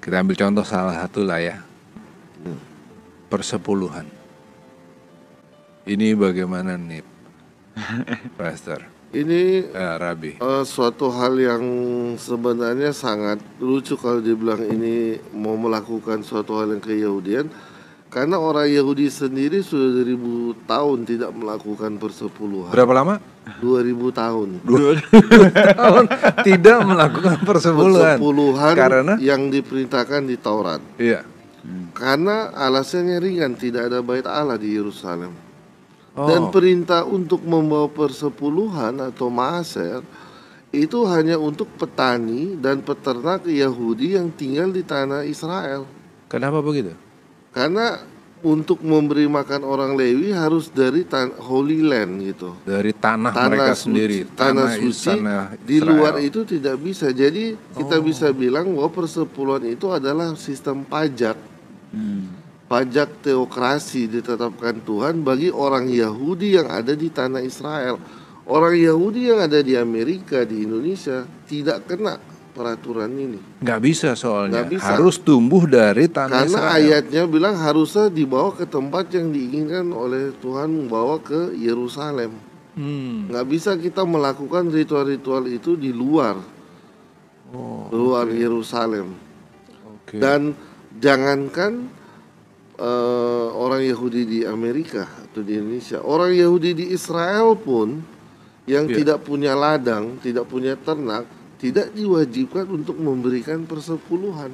Kita ambil contoh salah satu lah ya. Persepuluhan. Ini bagaimana nih, Pastor? Ini Rabi. suatu hal yang sebenarnya sangat lucu kalau dibilang ini mau melakukan suatu hal yang keyahudian. Karena orang Yahudi sendiri sudah 2000 tahun tidak melakukan persepuluhan. Berapa lama? 2000 tahun. 2000 tahun tidak melakukan persepuluhan. Persepuluhan Karena yang diperintahkan di Taurat. iya. Karena alasannya ringan, tidak ada bait Allah di Yerusalem. Oh. Dan perintah untuk membawa persepuluhan atau maaser itu hanya untuk petani dan peternak Yahudi yang tinggal di tanah Israel. Kenapa begitu? Karena untuk memberi makan orang Lewi harus dari Holy Land gitu. Dari tanah mereka sendiri, tanah suci. Di luar itu tidak bisa. Jadi kita bisa bilang bahwa persepuluhan itu adalah sistem pajak. Pajak teokrasi ditetapkan Tuhan bagi orang Yahudi yang ada di tanah Israel. Orang Yahudi yang ada di Amerika, di Indonesia tidak kena peraturan ini. Nggak bisa soalnya. Nggak bisa. Harus tumbuh dari tanah Karena Israel. ayatnya bilang harusnya dibawa ke tempat yang diinginkan oleh Tuhan, membawa ke Yerusalem. Nggak bisa kita melakukan ritual-ritual itu di luar Yerusalem. Dan jangankan orang Yahudi di Amerika atau di Indonesia, orang Yahudi di Israel pun yang tidak punya ladang, tidak punya ternak, tidak diwajibkan untuk memberikan persepuluhan.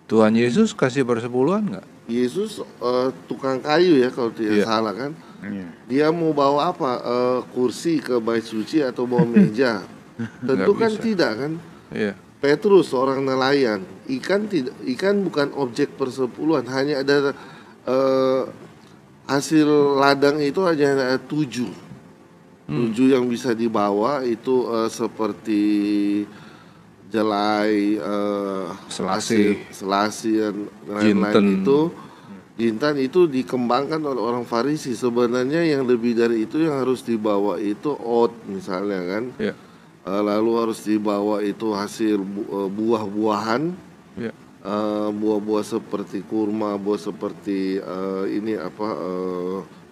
Tuhan Yesus kasih persepuluhan nggak? Yesus tukang kayu ya kalau tidak salah kan. Dia mau bawa apa? Kursi ke bait suci atau bawa meja? Tentu kan tidak kan. Petrus seorang nelayan, ikan bukan objek persepuluhan, hanya ada hasil ladang itu hanya ada 7 yang bisa dibawa itu seperti jelai, selasi dan lain-lain itu. Jintan itu dikembangkan oleh orang Farisi. Sebenarnya yang lebih dari itu yang harus dibawa itu oat misalnya kan. Lalu harus dibawa itu hasil buah-buahan, buah-buah seperti kurma, buah seperti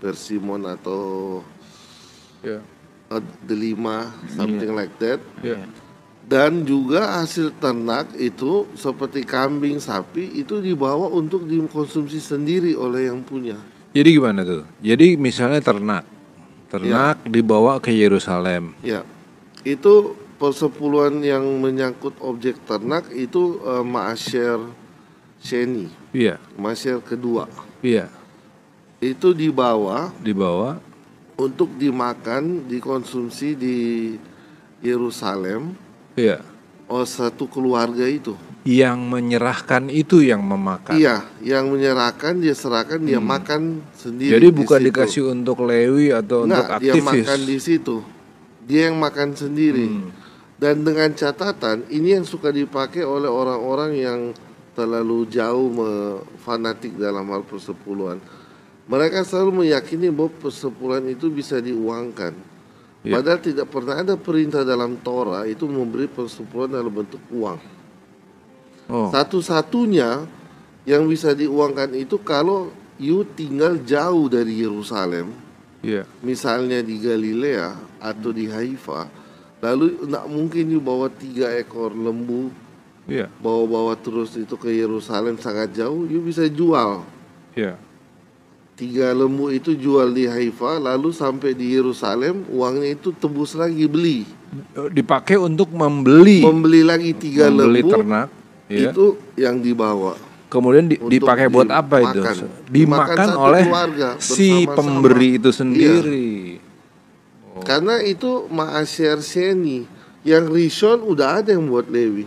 persimon atau delima, something like that. Dan juga hasil ternak itu seperti kambing, sapi itu dibawa untuk dikonsumsi sendiri oleh yang punya. Jadi gimana tuh? Jadi misalnya ternak dibawa ke Yerusalem. Itu persepuluhan yang menyangkut objek ternak itu Ma'asyer Sheni. Ma'asyer kedua. Itu dibawa untuk dimakan, dikonsumsi di Yerusalem. Satu keluarga itu. Yang menyerahkan itu yang memakan. Yang menyerahkan dia serahkan, dia makan sendiri. Jadi bukan dikasih untuk Lewi atau untuk aktivis. Dia makan di situ. Dia yang makan sendiri. Dan dengan catatan ini yang suka dipakai oleh orang-orang yang terlalu jauh fanatik dalam hal persepuluhan. Mereka selalu meyakini bahwa persepuluhan itu bisa diuangkan. Padahal tidak pernah ada perintah dalam Torah itu memberi persepuluhan dalam bentuk uang. Satu-satunya yang bisa diuangkan itu kalau you tinggal jauh dari Yerusalem. Misalnya di Galilea atau di Haifa, lalu tidak mungkin you bawa 3 ekor lembu, bawa terus itu ke Yerusalem sangat jauh, you bisa jual. 3 lembu itu jual di Haifa, lalu sampai di Yerusalem, uangnya itu tebus lagi beli. Dipakai untuk membeli lagi 3 lembu ternak, itu yang dibawa. Kemudian dipakai buat apa itu? Dimakan oleh si pemberi itu sendiri. Karena itu Ma'asyer Sheni. Yang Rishon udah ada yang buat Lewi.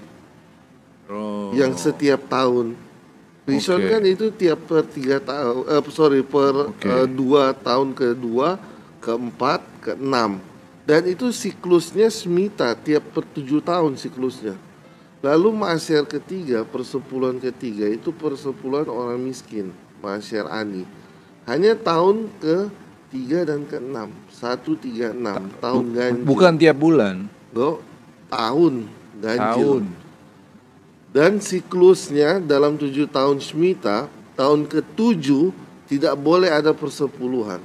Yang setiap tahun. Rishon kan itu tiap per 3 tahun, per 2 tahun ke-2, ke-4, ke-6. Dan itu siklusnya Shemitah, tiap per 7 tahun siklusnya. Lalu Ma'asyer ketiga, persepuluhan ketiga itu persepuluhan orang miskin, Ma'asyer Ani. Hanya tahun ke-3 dan ke-6, 1, 3, 6, tahun ganjil. Bukan tiap bulan. Tahun ganjil. Dan siklusnya dalam 7 tahun Shemitah, tahun ke-7 tidak boleh ada persepuluhan.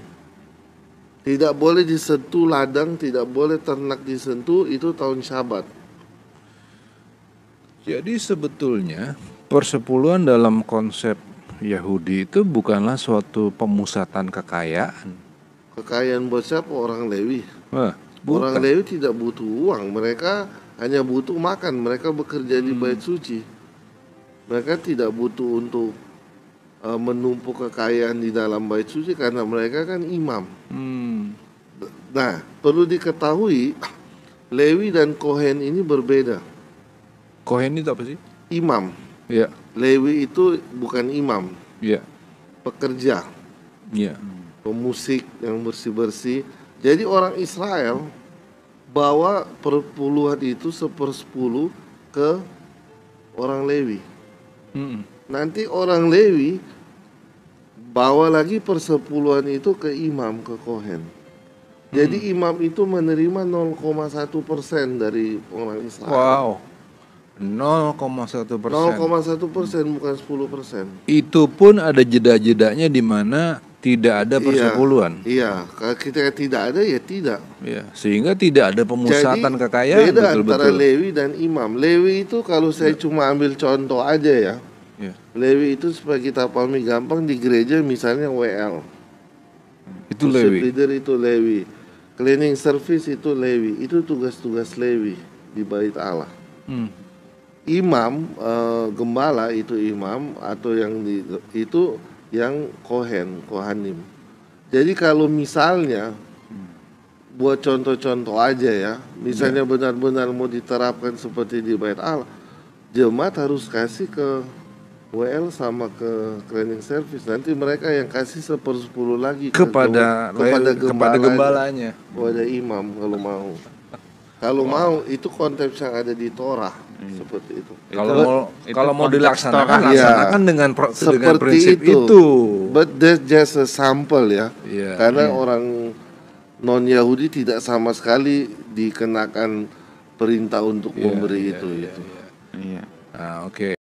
Tidak boleh disentuh ladang, tidak boleh ternak disentuh, itu tahun Syabat. Jadi sebetulnya persepuluhan dalam konsep Yahudi itu bukanlah suatu pemusatan kekayaan. Kekayaan buat siapa? Orang Lewi. Bukan. Orang Lewi tidak butuh uang, mereka hanya butuh makan. Mereka bekerja di bait suci. Mereka tidak butuh untuk menumpuk kekayaan di dalam bait suci karena mereka kan imam. Nah, perlu diketahui Lewi dan Kohen ini berbeda. Kohen itu apa sih? Imam. Ya. Lewi itu bukan imam. Ya. Pekerja. Ya. Pemusik yang bersih-bersih. Jadi orang Israel bawa perpuluhan itu 1/10 ke orang Lewi. Nanti orang Lewi bawa lagi persepuluhan itu ke imam, ke Kohen. Jadi imam itu menerima 0,1% dari orang Israel. Wow, 0,1%. 0,1%, bukan 10%. Itu pun ada jeda-jedanya di mana tidak ada persepuluhan. Iya, kalau kita tidak ada ya tidak. Ya, sehingga tidak ada pemusatan kekayaan. Beda antara Lewi dan imam. Lewi itu kalau saya cuma ambil contoh aja ya. Lewi itu supaya kita pahami gampang, di gereja misalnya WL. Itu Lewi. Leader itu Lewi. Cleaning service itu Lewi. Itu tugas-tugas Lewi di bait Allah. Imam, gembala itu imam, atau itu yang Kohanim. Jadi kalau misalnya buat contoh-contoh aja ya, misalnya benar-benar mau diterapkan seperti di bait Allah, jemaat harus kasih ke WL sama ke cleaning service. Nanti mereka yang kasih 1/10 lagi kepada gembalanya, kepada imam kalau mau. Kalau mau itu konteks yang ada di Torah seperti itu. Kalau mau dilaksanakan, laksanakan dengan prinsip itu. But that's just a sample ya. Karena orang non Yahudi tidak sama sekali dikenakan perintah untuk memberi itu. Oke.